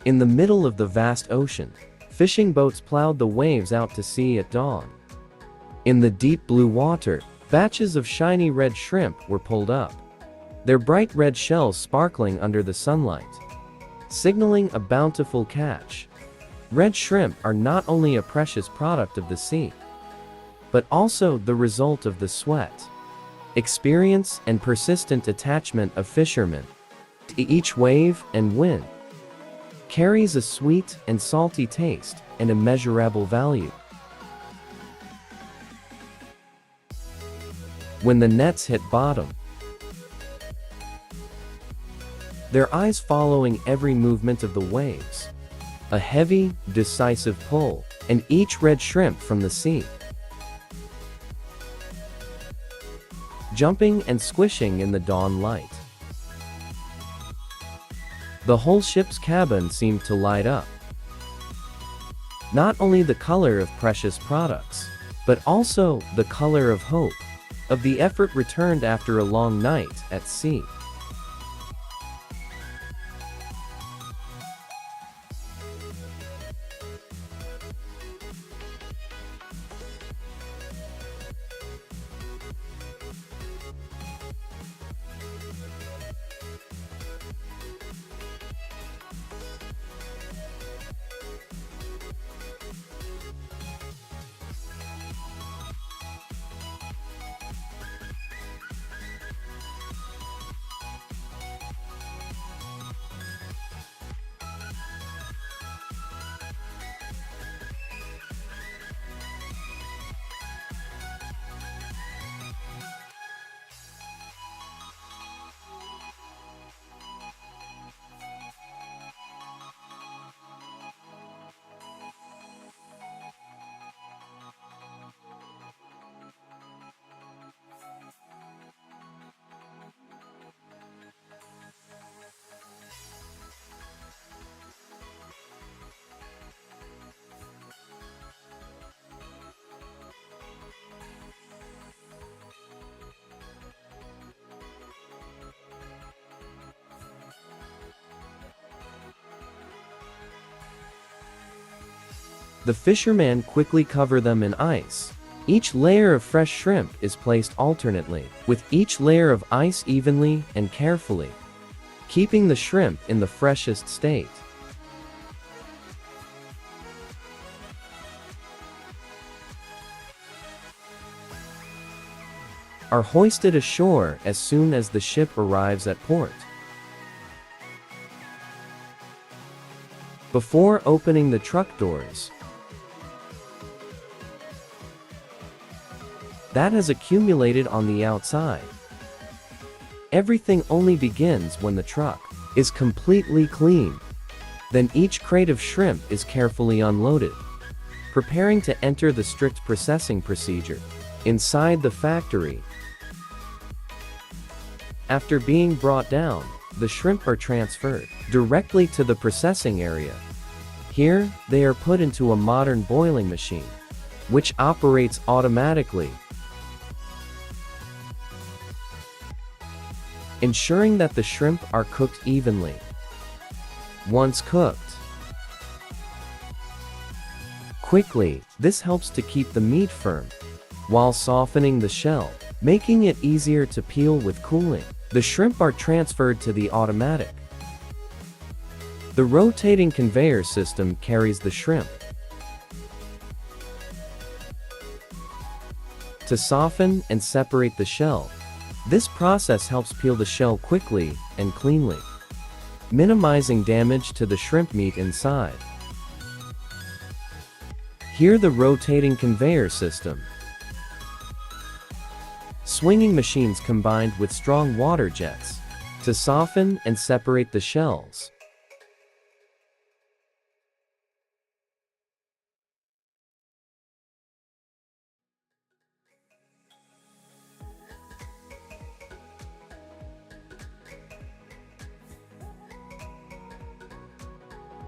In the middle of the vast ocean, fishing boats plowed the waves out to sea at dawn. In the deep blue water, batches of shiny red shrimp were pulled up, their bright red shells sparkling under the sunlight, signaling a bountiful catch. Red shrimp are not only a precious product of the sea, but also the result of the sweat, experience, and persistent attachment of fishermen to each wave and wind. Carries a sweet and salty taste and immeasurable value. When the nets hit bottom, their eyes following every movement of the waves, a heavy, decisive pull, and each red shrimp from the sea, jumping and squishing in the dawn light. The whole ship's cabin seemed to light up. Not only the color of precious products, but also the color of hope, of the effort returned after a long night at sea. The fishermen quickly cover them in ice. Each layer of fresh shrimp is placed alternately, with each layer of ice evenly and carefully, keeping the shrimp in the freshest state. Are hoisted ashore as soon as the ship arrives at port. Before opening the truck doors, that has accumulated on the outside. Everything only begins when the truck is completely clean. Then each crate of shrimp is carefully unloaded, preparing to enter the strict processing procedure inside the factory. After being brought down, the shrimp are transferred directly to the processing area. Here, they are put into a modern boiling machine, which operates automatically, ensuring that the shrimp are cooked evenly. Once cooked quickly, this helps to keep the meat firm, while softening the shell, making it easier to peel with cooling. The shrimp are transferred to the automatic. The rotating conveyor system carries the shrimp to soften and separate the shell. This process helps peel the shell quickly and cleanly, minimizing damage to the shrimp meat inside. Here, the rotating conveyor system, swinging machines combined with strong water jets to soften and separate the shells.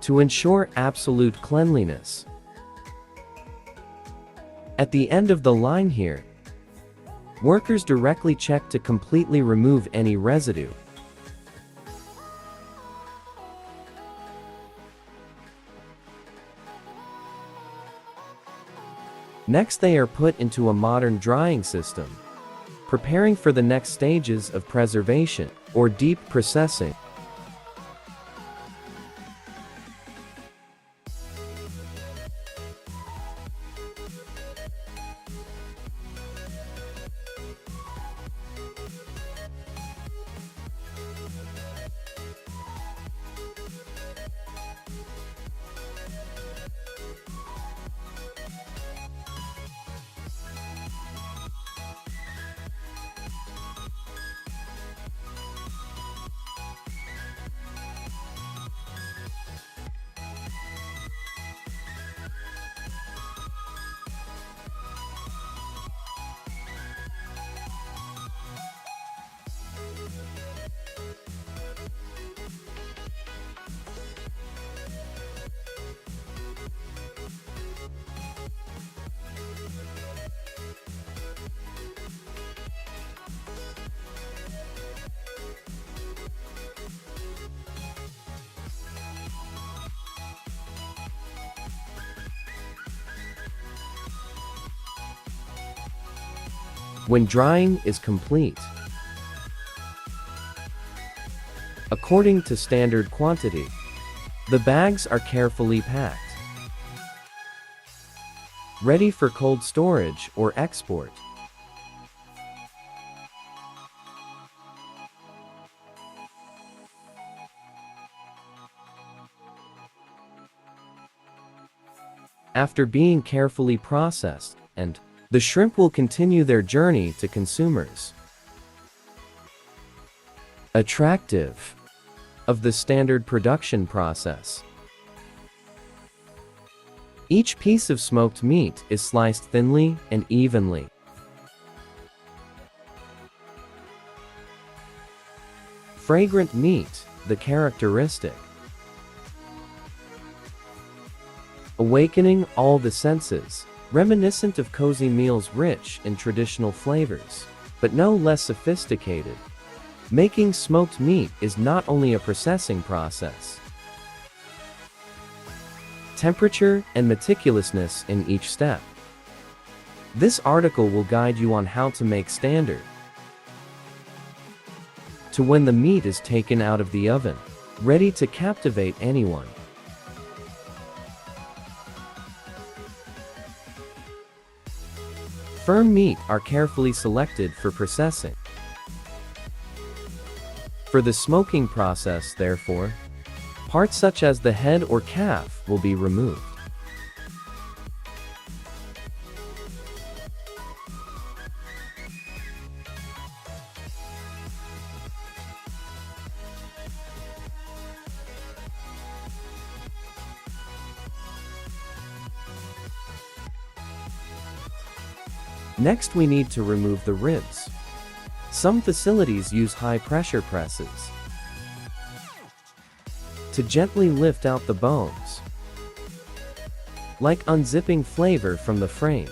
To ensure absolute cleanliness. At the end of the line here, workers directly check to completely remove any residue. Next, they are put into a modern drying system, preparing for the next stages of preservation or deep processing. When drying is complete, according to standard quantity, the bags are carefully packed, ready for cold storage or export. After being carefully processed, the shrimp will continue their journey to consumers. Attractive of the standard production process. Each piece of smoked meat is sliced thinly and evenly. Fragrant meat, the characteristic. Awakening all the senses, reminiscent of cozy meals rich in traditional flavors, but no less sophisticated. Making smoked meat is not only a processing process. Temperature and meticulousness in each step. This article will guide you on how to make standard to when the meat is taken out of the oven, ready to captivate anyone. Firm meat are carefully selected for processing. For the smoking process, therefore, parts such as the head or calf will be removed. Next, we need to remove the ribs. Some facilities use high-pressure presses to gently lift out the bones, like unzipping flavor from the frame.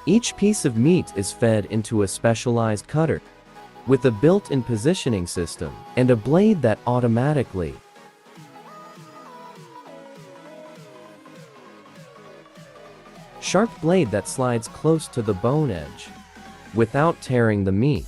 Each piece of meat is fed into a specialized cutter, with a built-in positioning system, and a blade that automatically sharp blade that slides close to the bone edge, without tearing the meat.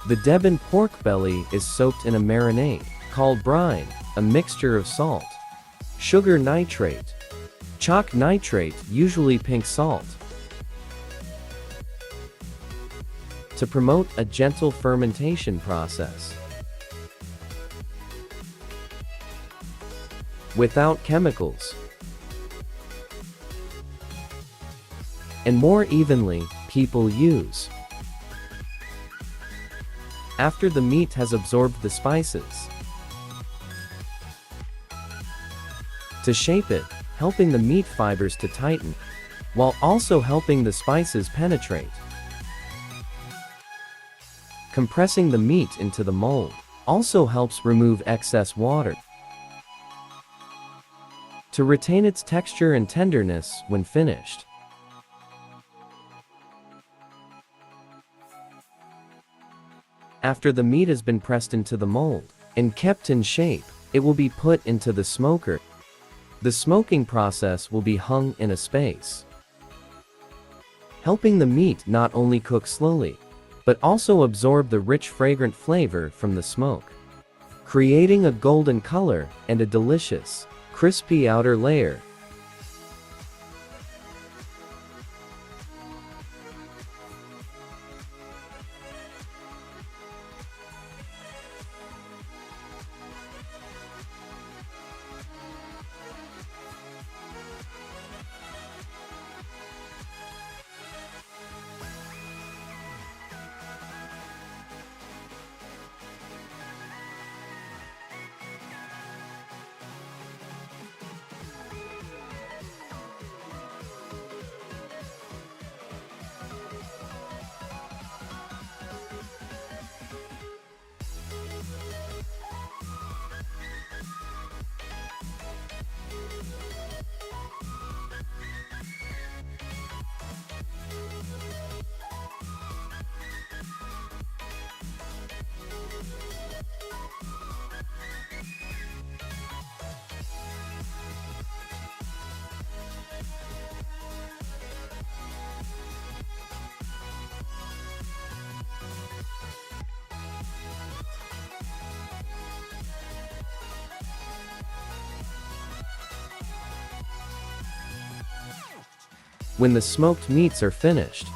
The Devon pork belly is soaked in a marinade, called brine, a mixture of salt, sugar nitrate, chalk nitrate, usually pink salt, to promote a gentle fermentation process. Without chemicals. And more evenly, people use. After the meat has absorbed the spices, to shape it, helping the meat fibers to tighten, while also helping the spices penetrate. Compressing the meat into the mold also helps remove excess water, to retain its texture and tenderness when finished. After the meat has been pressed into the mold and kept in shape, it will be put into the smoker. The smoking process will be hung in a space, helping the meat not only cook slowly, but also absorb the rich fragrant flavor from the smoke, creating a golden color and a delicious, crispy outer layer. When the smoked meats are finished,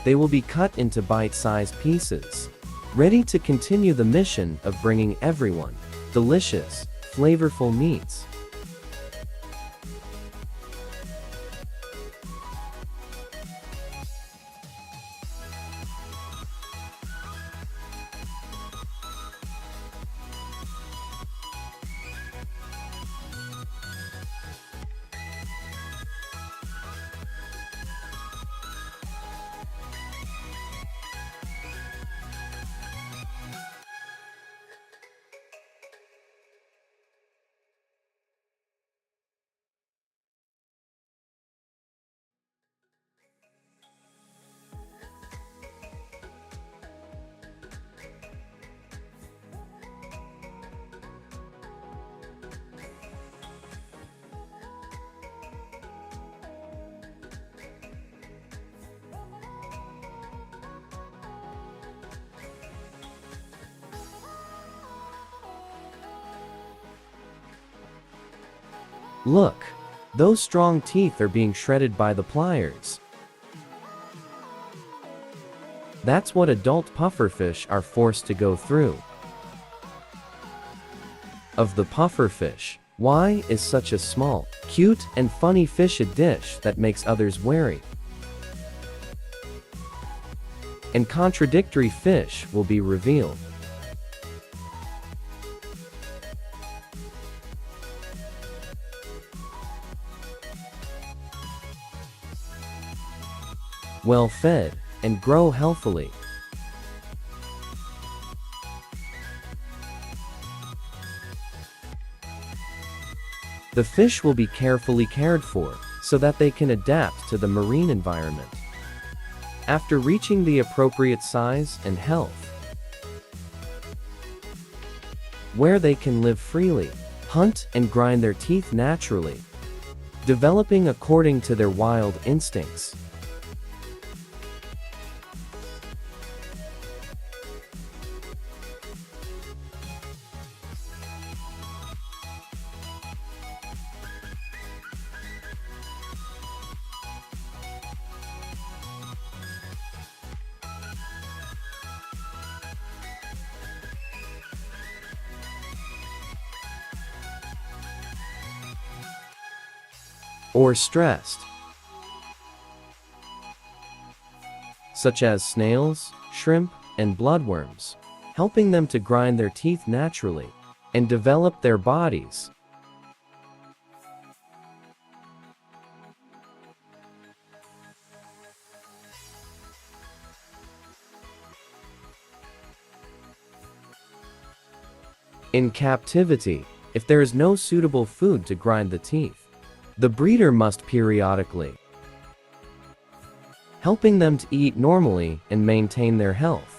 they will be cut into bite-sized pieces, ready to continue the mission of bringing everyone delicious, flavorful meats. Look, those strong teeth are being shredded by the pliers. That's what adult pufferfish are forced to go through. Of the pufferfish, why is such a small, cute, and funny fish a dish that makes others wary? And contradictory fish will be revealed. Well fed, and grow healthily. The fish will be carefully cared for, so that they can adapt to the marine environment. After reaching the appropriate size and health, where they can live freely, hunt and grind their teeth naturally, developing according to their wild instincts. or stressed, such as snails, shrimp, and bloodworms, helping them to grind their teeth naturally and develop their bodies. In captivity, if there is no suitable food to grind the teeth, the breeder must periodically helping them to eat normally and maintain their health.